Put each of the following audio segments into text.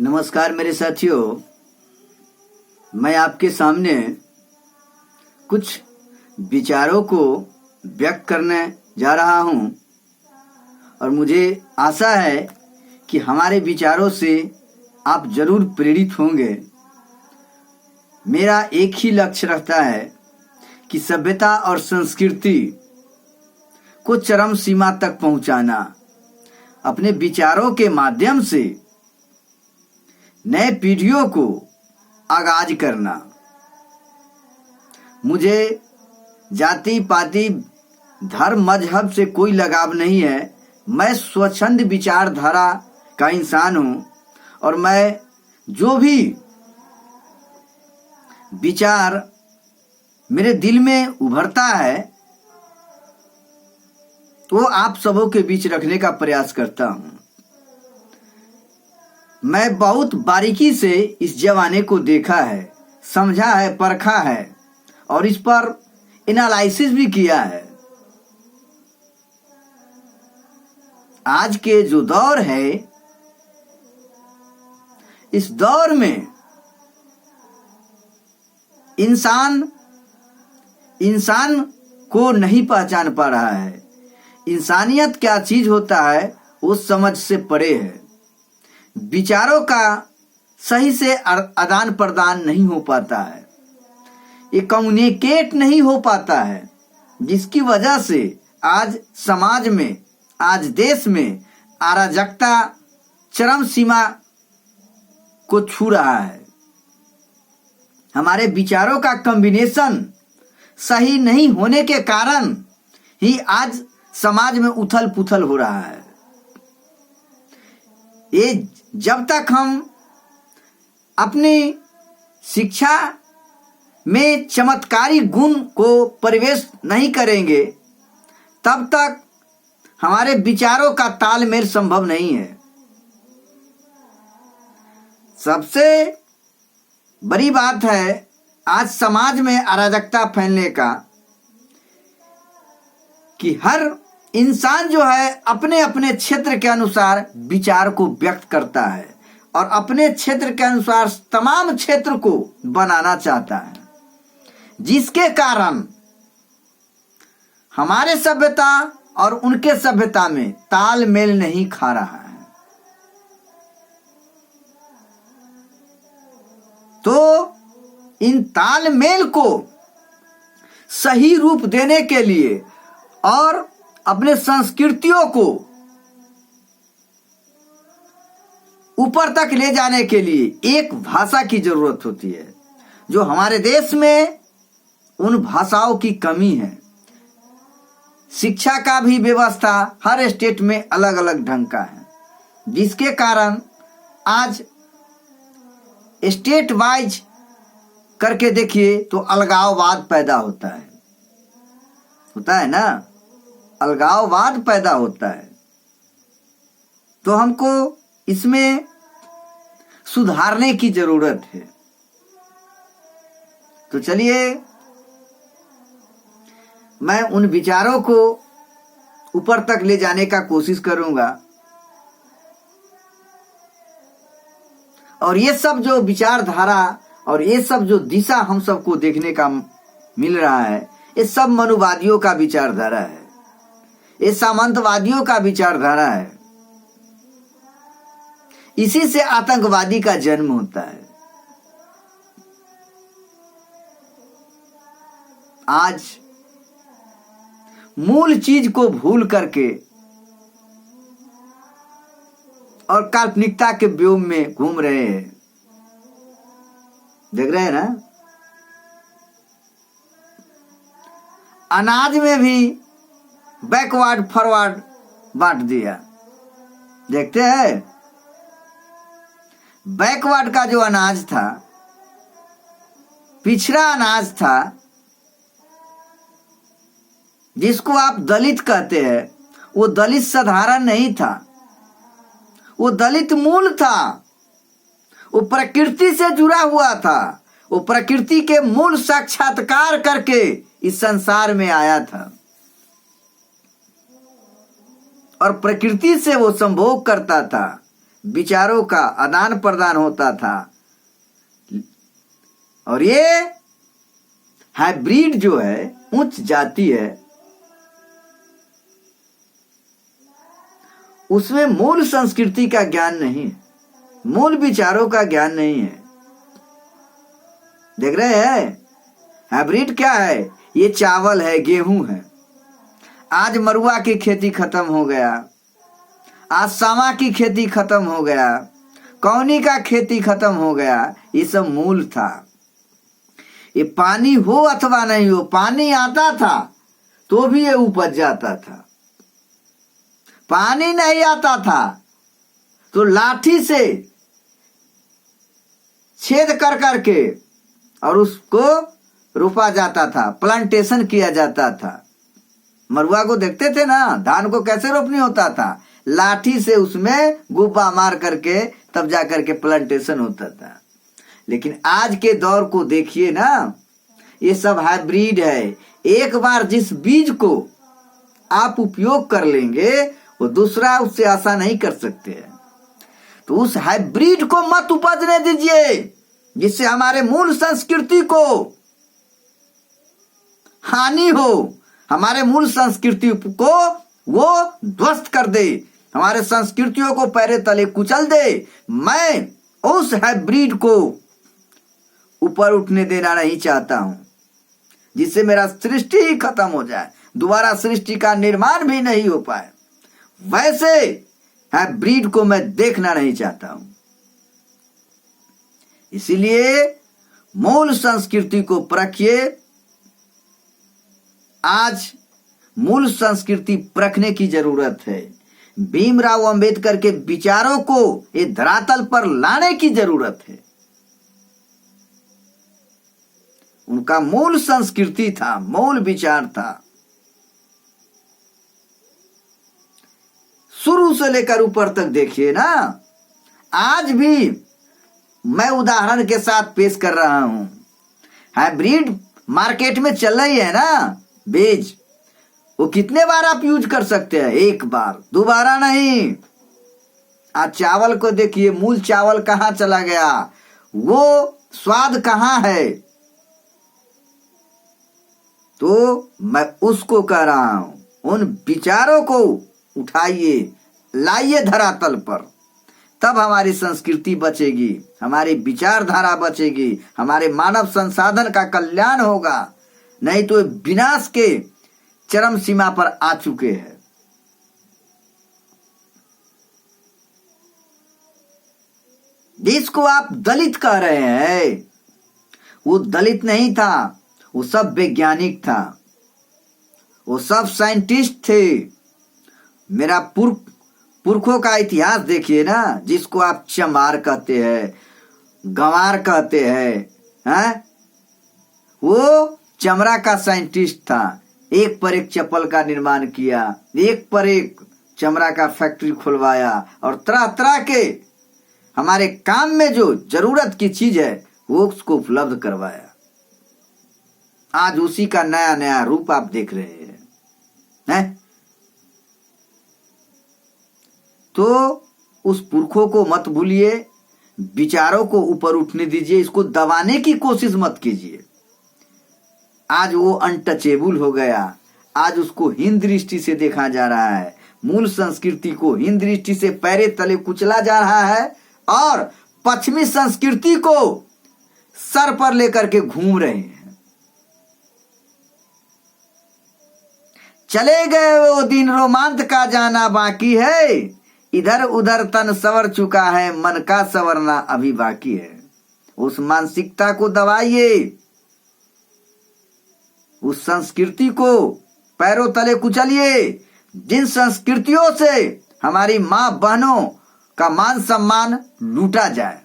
नमस्कार मेरे साथियों, मैं आपके सामने कुछ विचारों को व्यक्त करने जा रहा हूं और मुझे आशा है कि हमारे विचारों से आप जरूर प्रेरित होंगे। मेरा एक ही लक्ष्य रहता है कि सभ्यता और संस्कृति को चरम सीमा तक पहुंचाना, अपने विचारों के माध्यम से नए पीढ़ियों को आगाज करना। मुझे जाति पाति धर्म मजहब से कोई लगाव नहीं है। मैं स्वच्छंद विचारधारा का इंसान हूं और मैं जो भी विचार मेरे दिल में उभरता है वो आप सबों के बीच रखने का प्रयास करता हूं। मैं बहुत बारीकी से इस जमाने को देखा है, समझा है, परखा है और इस पर एनालिसिस भी किया है। आज के जो दौर है, इस दौर में इंसान को नहीं पहचान पा रहा है। इंसानियत क्या चीज होता है वो समझ से परे है। विचारों का सही से आदान प्रदान नहीं हो पाता है, ये कम्युनिकेट नहीं हो पाता है, जिसकी वजह से आज समाज में, आज देश में अराजकता चरम सीमा को छू रहा है। हमारे विचारों का कॉम्बिनेशन सही नहीं होने के कारण ही आज समाज में उथल पुथल हो रहा है। ये जब तक हम अपनी शिक्षा में चमत्कारी गुण को प्रवेश नहीं करेंगे, तब तक हमारे विचारों का तालमेल संभव नहीं है। सबसे बड़ी बात है आज समाज में अराजकता फैलने का, कि हर इंसान जो है अपने अपने क्षेत्र के अनुसार विचार को व्यक्त करता है और अपने क्षेत्र के अनुसार तमाम क्षेत्र को बनाना चाहता है, जिसके कारण हमारे सभ्यता और उनके सभ्यता में तालमेल नहीं खा रहा है। तो इन तालमेल को सही रूप देने के लिए और अपने संस्कृतियों को ऊपर तक ले जाने के लिए एक भाषा की जरूरत होती है, जो हमारे देश में उन भाषाओं की कमी है। शिक्षा का भी व्यवस्था हर स्टेट में अलग अलग ढंग का है, जिसके कारण आज स्टेट वाइज करके देखिए तो अलगाववाद पैदा होता है ना, अलगाववाद पैदा होता है। तो हमको इसमें सुधारने की जरूरत है। तो चलिए मैं उन विचारों को ऊपर तक ले जाने का कोशिश करूंगा। और ये सब जो विचारधारा और ये सब जो दिशा हम सबको देखने का मिल रहा है, ये सब मनुवादियों का विचारधारा है, ये सामंतवादियों का विचारधारा है। इसी से आतंकवादी का जन्म होता है। आज मूल चीज को भूल करके और काल्पनिकता के व्योम में घूम रहे हैं। देख रहे हैं ना, अनाज में भी बैकवर्ड फॉरवर्ड बांट दिया। देखते हैं, बैकवर्ड का जो अनाज था, पिछड़ा अनाज था, जिसको आप दलित कहते हैं, वो दलित साधारण नहीं था, वो दलित मूल था, वो प्रकृति से जुड़ा हुआ था, वो प्रकृति के मूल साक्षात्कार करके इस संसार में आया था और प्रकृति से वो संभोग करता था, विचारों का आदान प्रदान होता था। और ये हाइब्रिड जो है, उच्च जाति है, उसमें मूल संस्कृति का ज्ञान नहीं है, मूल विचारों का ज्ञान नहीं है। देख रहे हैं हाइब्रिड क्या है? ये चावल है, गेहूं है। आज मरुआ की खेती खत्म हो गया, आज सामा की खेती खत्म हो गया, कौनी का खेती खत्म हो गया। ये सब मूल था। ये पानी हो अथवा नहीं हो, पानी आता था तो भी ये उपज जाता था। पानी नहीं आता था तो लाठी से छेद कर करके और उसको रोपा जाता था, प्लांटेशन किया जाता था। मरुआ को देखते थे ना, धान को कैसे रोपनी होता था? लाठी से उसमें गुब्बा मार करके तब जा करके प्लांटेशन होता था। लेकिन आज के दौर को देखिए ना, ये सब हाइब्रिड है। एक बार जिस बीज को आप उपयोग कर लेंगे वो दूसरा उससे आशा नहीं कर सकते हैं। तो उस हाइब्रिड को मत उपजने दीजिए जिससे हमारे मूल संस्कृति को हानि हो, हमारे मूल संस्कृति को वो ध्वस्त कर दे, हमारे संस्कृतियों को पैरे तले कुचल दे। मैं उस हाइब्रिड को ऊपर उठने देना नहीं चाहता हूं जिससे मेरा सृष्टि ही खत्म हो जाए, दोबारा सृष्टि का निर्माण भी नहीं हो पाए। वैसे हाइब्रिड को मैं देखना नहीं चाहता हूं। इसीलिए मूल संस्कृति को परखिए। आज मूल संस्कृति परखने की जरूरत है। भीमराव अंबेडकर के विचारों को ये धरातल पर लाने की जरूरत है। उनका मूल संस्कृति था, मूल विचार था। शुरू से लेकर ऊपर तक देखिए ना, आज भी मैं उदाहरण के साथ पेश कर रहा हूं। हाइब्रिड मार्केट में चल रही है ना बीज, वो कितने बार आप यूज कर सकते हैं? एक बार, दोबारा नहीं। आज चावल को देखिए, मूल चावल कहां चला गया? वो स्वाद कहां है? तो मैं उसको कह रहा हूं, उन विचारों को उठाइए, लाइए धरातल पर, तब हमारी संस्कृति बचेगी, हमारी विचारधारा बचेगी, हमारे मानव संसाधन का कल्याण होगा। नहीं तो विनाश के चरम सीमा पर आ चुके हैं। जिसको आप दलित कह रहे हैं, वो दलित नहीं था, वो सब वैज्ञानिक था, वो सब साइंटिस्ट थे। मेरा पुरखों का इतिहास देखिए ना, जिसको आप चमार कहते हैं, गंवार कहते हैं, वो चमड़ा का साइंटिस्ट था। एक पर एक चप्पल का निर्माण किया, एक पर एक चमड़ा का फैक्ट्री खुलवाया और तरह तरह के हमारे काम में जो जरूरत की चीज है वो उसको उपलब्ध करवाया। आज उसी का नया नया रूप आप देख रहे हैं। तो उस पुरखों को मत भूलिए, विचारों को ऊपर उठने दीजिए, इसको दबाने की कोशिश मत कीजिए। आज वो अनटचेबल हो गया, आज उसको हीन दृष्टि से देखा जा रहा है, मूल संस्कृति को हीन दृष्टि से पैरे तले कुचला जा रहा है और पश्चिमी संस्कृति को सर पर लेकर के घूम रहे हैं। चले गए वो दिन रोमांच का जाना बाकी है, इधर उधर तन संवर चुका है, मन का संवरना अभी बाकी है। उस मानसिकता को दबाइए, उस संस्कृति को पैरों तले कुचलिए जिन संस्कृतियों से हमारी मां बहनों का मान सम्मान लूटा जाए।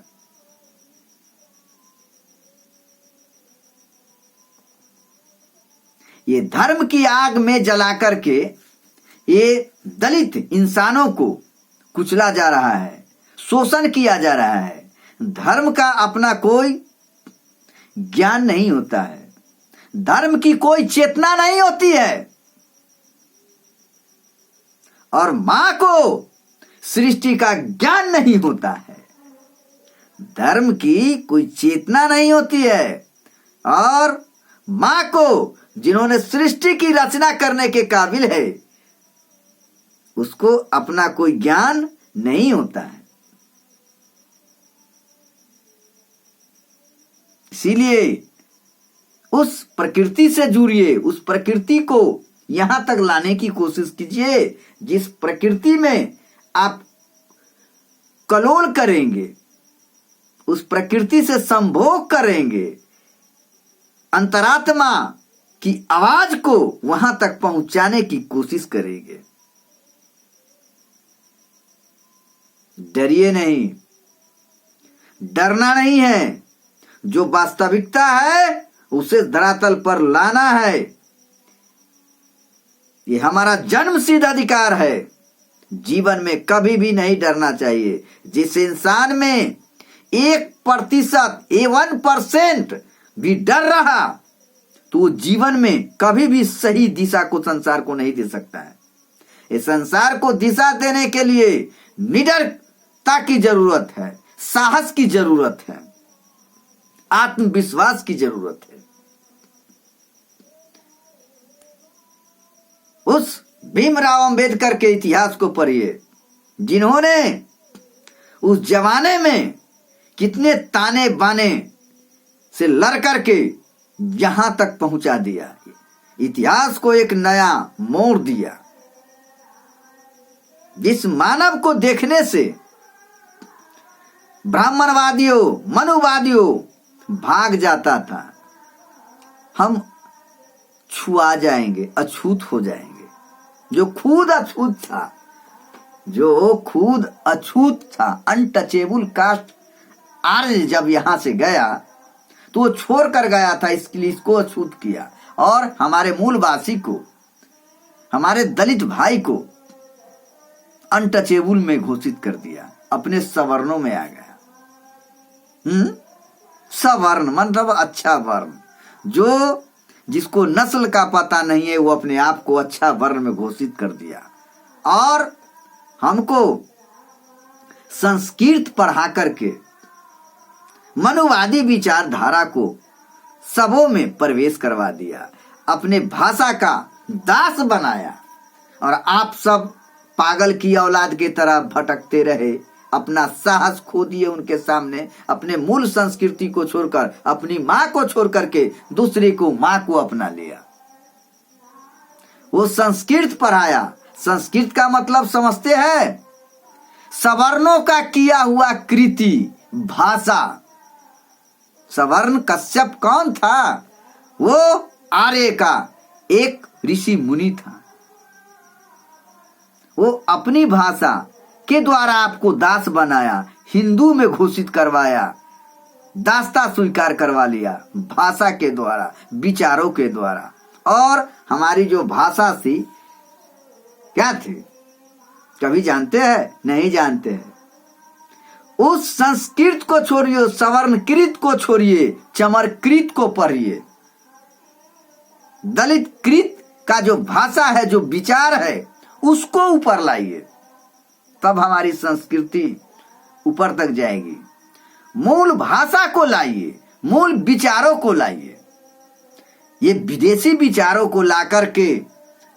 ये धर्म की आग में जला करके ये दलित इंसानों को कुचला जा रहा है, शोषण किया जा रहा है। धर्म का अपना कोई ज्ञान नहीं होता है, धर्म की कोई चेतना नहीं होती है। और मां को सृष्टि का ज्ञान नहीं होता है, धर्म की कोई चेतना नहीं होती है, और मां को जिन्होंने सृष्टि की रचना करने के काबिल है उसको अपना कोई ज्ञान नहीं होता है। इसीलिए उस प्रकृति से जुड़िए, उस प्रकृति को यहां तक लाने की कोशिश कीजिए जिस प्रकृति में आप कलोल करेंगे, उस प्रकृति से संभोग करेंगे, अंतरात्मा की आवाज को वहां तक पहुंचाने की कोशिश करेंगे। डरिए नहीं, डरना नहीं है, जो वास्तविकता है उसे धरातल पर लाना है। ये हमारा जन्मसिद्ध अधिकार है। जीवन में कभी भी नहीं डरना चाहिए। जिस इंसान में 1% 1% भी डर रहा तो वो जीवन में कभी भी सही दिशा को संसार को नहीं दे सकता है। इस संसार को दिशा देने के लिए निडरता की जरूरत है, साहस की जरूरत है, आत्मविश्वास की जरूरत है। उस भीमराव अंबेडकर के इतिहास को पढ़िए, जिन्होंने उस जमाने में कितने ताने बाने से लड़ करके यहां तक पहुंचा दिया, इतिहास को एक नया मोड़ दिया। जिस मानव को देखने से ब्राह्मणवादियों, मनुवादियों भाग जाता था, हम छुआ जाएंगे, अछूत हो जाएंगे। जो खुद अछूत था, जो खुद अछूत था, अनटचेबल कास्ट आर्य जब यहां से गया तो वो छोड़ कर गया था, इसके लिए इसको अछूत किया और हमारे मूलवासी को, हमारे दलित भाई को अनटचेबल में घोषित कर दिया, अपने सवर्णों में आ गया। सवर्ण मतलब अच्छा वर्ण, जो जिसको नस्ल का पता नहीं है वो अपने आप को अच्छा वर्ण में घोषित कर दिया और हमको संस्कृत पढ़ा करके मनुवादी विचारधारा को सबों में प्रवेश करवा दिया, अपने भाषा का दास बनाया और आप सब पागल की औलाद की तरह भटकते रहे, अपना साहस खो दिए उनके सामने, अपने मूल संस्कृति को छोड़कर, अपनी मां को छोड़ करके दूसरे को मां को अपना लिया। वो संस्कृत पढ़ाया। संस्कृत का मतलब समझते हैं? सवर्णों का किया हुआ कृति, भाषा। सवर्ण कश्यप कौन था? वो आर्य का एक ऋषि मुनि था। वो अपनी भाषा के द्वारा आपको दास बनाया, हिंदू में घोषित करवाया, दासता स्वीकार करवा लिया भाषा के द्वारा, विचारों के द्वारा। और हमारी जो भाषा थी क्या थी, कभी जानते हैं? नहीं जानते हैं। उस संस्कृत को छोड़िए, सवर्णकृत को छोड़िए, चमरकृत को पढ़िए। दलितकृत का जो भाषा है, जो विचार है, उसको ऊपर लाइए, तब हमारी संस्कृति ऊपर तक जाएगी। मूल भाषा को लाइए, मूल विचारों को लाइए। ये विदेशी विचारों को ला करके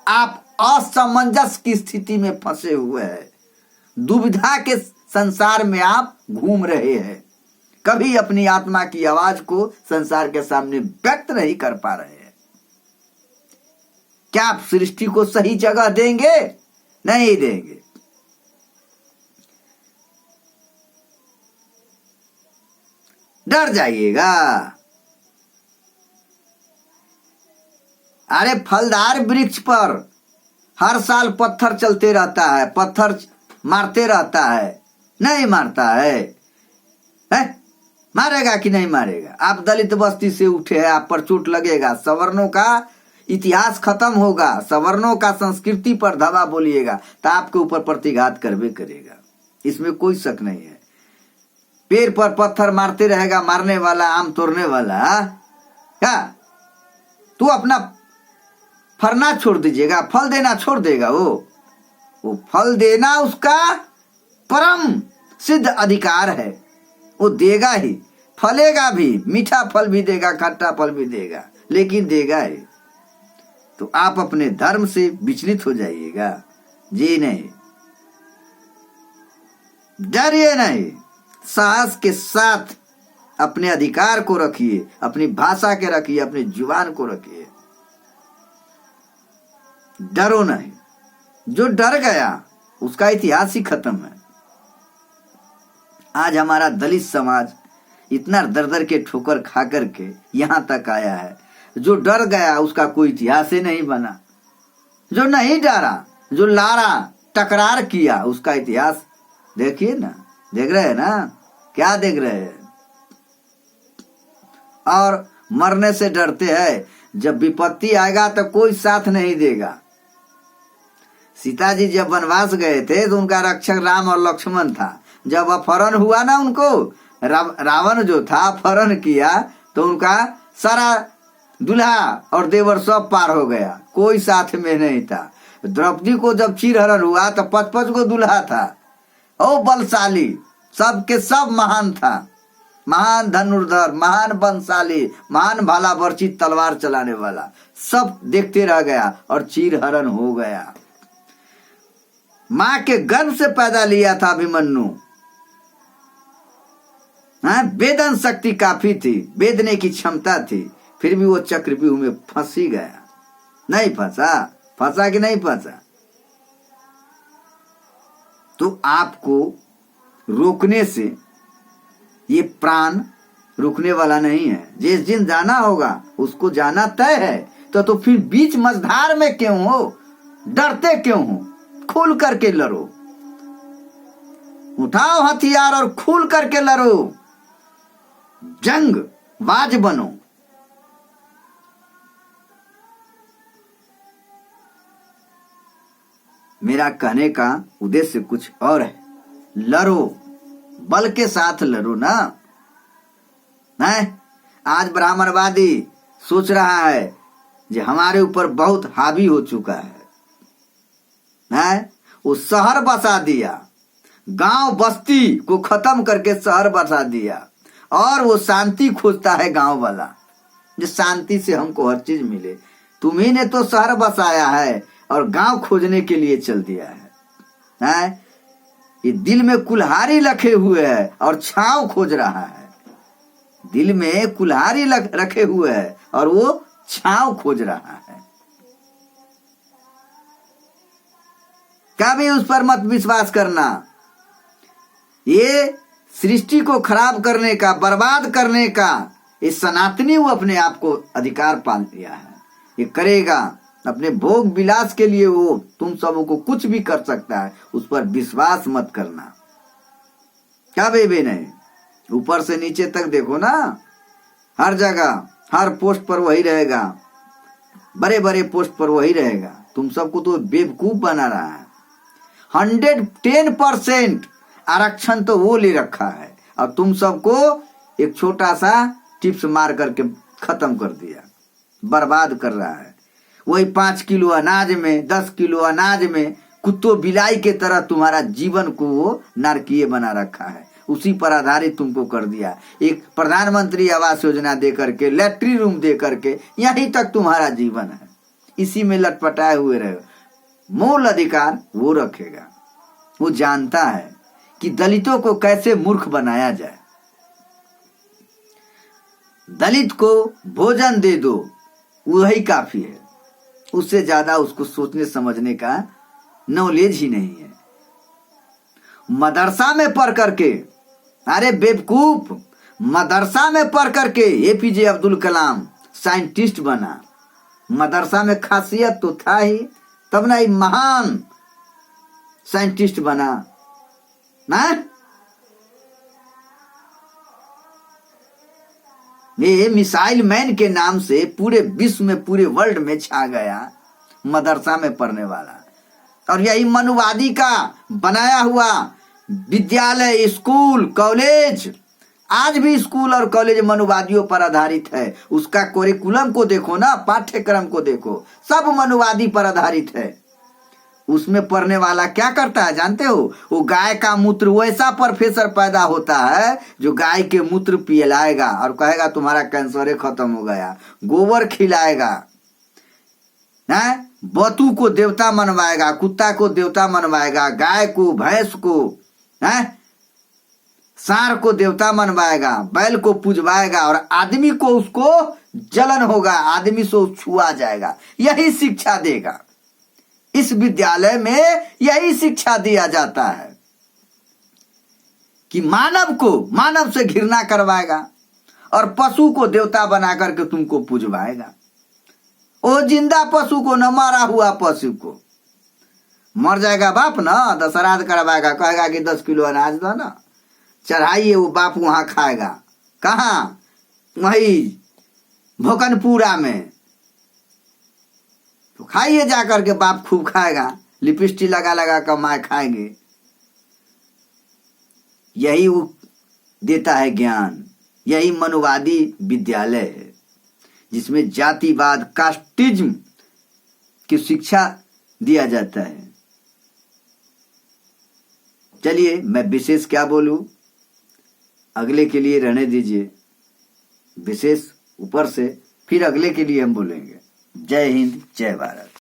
आप असमंजस की स्थिति में फंसे हुए हैं, दुविधा के संसार में आप घूम रहे हैं, कभी अपनी आत्मा की आवाज को संसार के सामने व्यक्त नहीं कर पा रहे हैं। क्या आप सृष्टि को सही जगह देंगे? नहीं देंगे। डर जाइएगा। अरे फलदार वृक्ष पर हर साल पत्थर चलते रहता है, पत्थर मारते रहता है, नहीं मारता है? मारेगा कि नहीं मारेगा? आप दलित बस्ती से उठे हैं, आप पर चोट लगेगा, सवर्णों का इतिहास खत्म होगा, सवर्णों का संस्कृति पर धवा बोलिएगा तो आपके ऊपर प्रतिघात करवे करेगा, इसमें कोई शक नहीं है। पेड़ पर पत्थर मारते रहेगा, मारने वाला, आम तोड़ने वाला, क्या तू अपना फरना छोड़ दीजिएगा, फल देना छोड़ देगा? वो फल देना उसका परम सिद्ध अधिकार है, वो देगा ही, फलेगा भी, मीठा फल भी देगा, खट्टा फल भी देगा, लेकिन देगा ही। तो आप अपने धर्म से विचलित हो जाइएगा, जी नहीं, डरिए नहीं, साहस के साथ अपने अधिकार को रखिए, अपनी भाषा के रखिए, अपनी जुबान को रखिए, डरो नहीं। जो डर गया उसका इतिहास ही खत्म है। आज हमारा दलित समाज इतना दर दर के ठोकर खा करके यहां तक आया है। जो डर गया उसका कोई इतिहास ही नहीं बना। जो नहीं डरा, जो लारा टकरार किया, उसका इतिहास देखिए ना, देख रहे हैं ना, क्या देख रहे हैं। और मरने से डरते हैं, जब विपत्ति आएगा तो कोई साथ नहीं देगा। सीता जी जब वनवास गए थे तो उनका रक्षक राम और लक्ष्मण था। जब अपहरण हुआ ना उनको, रावण जो था अपहरण किया, तो उनका सारा दूल्हा और देवर सब पार हो गया, कोई साथ में नहीं था। द्रौपदी को जब चीरहरण हुआ तो 55 को दूल्हा था, ओ बलशाली, सबके सब महान था, महान धनुर्धर, महान बलशाली, महान भाला बर्ची तलवार चलाने वाला, सब देखते रह गया और चीरहरण हो गया। मां के गर्भ से पैदा लिया था अभिमन्यु, वेदन शक्ति काफी थी, वेदने की क्षमता थी, फिर भी वो चक्रव्यूह में फंस ही गया। नहीं फंसा, फंसा कि नहीं फंसा। तो आपको रोकने से ये प्राण रुकने वाला नहीं है। जिस दिन जाना होगा उसको जाना तय है। तो फिर बीच मझधार में क्यों हो, डरते क्यों हो? खुल करके लड़ो, उठाओ हथियार और खुल करके लड़ो, जंग बाज बनो। मेरा कहने का उद्देश्य कुछ और है। लड़ो, बल के साथ लड़ो ना। आज ब्राह्मणवादी सोच रहा है कि हमारे ऊपर बहुत हावी हो चुका है, वो शहर बसा दिया, गांव बस्ती को खत्म करके शहर बसा दिया, और वो शांति खोजता है गांव वाला, जो शांति से हमको हर चीज मिले। तुम्ही ने तो शहर बसाया है और गांव खोजने के लिए चल दिया है। ये दिल में कुल्हाड़ी रखे हुए है और छांव खोज रहा है। दिल में कुल्हाड़ी रखे हुए है और वो छांव खोज रहा है। कभी उस पर मत विश्वास करना। ये सृष्टि को खराब करने का, बर्बाद करने का, ये सनातनी वो अपने आप को अधिकार पाल लिया है। ये करेगा अपने भोग विलास के लिए, वो तुम सबों को कुछ भी कर सकता है। उस पर विश्वास मत करना। क्या बेबे नहीं, ऊपर से नीचे तक देखो ना, हर जगह हर पोस्ट पर वही रहेगा, बड़े बड़े पोस्ट पर वही रहेगा। तुम सबको तो बेवकूफ बना रहा है। 110% आरक्षण तो वो ले रखा है और तुम सबको एक छोटा सा टिप्स मार करके खत्म कर दिया, बर्बाद कर रहा है। वही 5 किलो अनाज में, 10 किलो अनाज में कुत्तों बिलाई के तरह तुम्हारा जीवन को वो नारकीय बना रखा है। उसी पर आधारित तुमको कर दिया। एक प्रधानमंत्री आवास योजना दे करके, लैट्रिन रूम दे करके, यहीं तक तुम्हारा जीवन है। इसी में लटपटाए हुए रहे। मूल अधिकार वो रखेगा। वो जानता है कि दलितों को कैसे मूर्ख बनाया जाए। दलित को भोजन दे दो, वही काफी है। उससे ज्यादा उसको सोचने समझने का नॉलेज ही नहीं है। मदरसा में पढ़ करके, अरे बेवकूफ, मदरसा में पढ़ करके एपीजे अब्दुल कलाम साइंटिस्ट बना। मदरसा में खासियत तो था ही, तब ना महान साइंटिस्ट बना ना। ये मिसाइल मैन के नाम से पूरे विश्व में, पूरे वर्ल्ड में छा गया, मदरसा में पढ़ने वाला। और यही मनुवादी का बनाया हुआ विद्यालय, स्कूल, कॉलेज, आज भी स्कूल और कॉलेज मनुवादियों पर आधारित है। उसका करिकुलम को देखो ना, पाठ्यक्रम को देखो, सब मनुवादी पर आधारित है। उसमें पढ़ने वाला क्या करता है जानते हो? वो गाय का मूत्र, वैसा प्रोफेसर पैदा होता है जो गाय के मूत्र पिलाएगा और कहेगा तुम्हारा कैंसर खत्म हो गया। गोबर खिलाएगा, है, बतू को देवता मनवाएगा, कुत्ता को देवता मनवाएगा, गाय को, भैंस को, है, सांड को देवता मनवाएगा, बैल को पूजवाएगा और आदमी को उसको जलन होगा, आदमी से छुआ जाएगा। यही शिक्षा देगा। इस विद्यालय में यही शिक्षा दिया जाता है कि मानव को मानव से घृणा करवाएगा और पशु को देवता बना करके तुमको पूजवाएगा। वो जिंदा पशु को न, मरा हुआ पशु को। मर जाएगा बाप ना, दशराध करवाएगा, कहेगा कि 10 किलो अनाज दो ना, चढ़ाइए, वो बाप वहां खाएगा। कहाँ? वही भोकनपुरा में। तो खाइए जाकर के, बाप खूब खाएगा, लिपस्टिक लगा लगा कर माँ खाएंगे। यही वो देता है ज्ञान। यही मनुवादी विद्यालय है जिसमें जातिवाद, कास्टिज्म की शिक्षा दिया जाता है। चलिए, मैं विशेष क्या बोलूं, अगले के लिए रहने दीजिए। विशेष ऊपर से फिर अगले के लिए हम बोलेंगे। जय हिंद, जय भारत।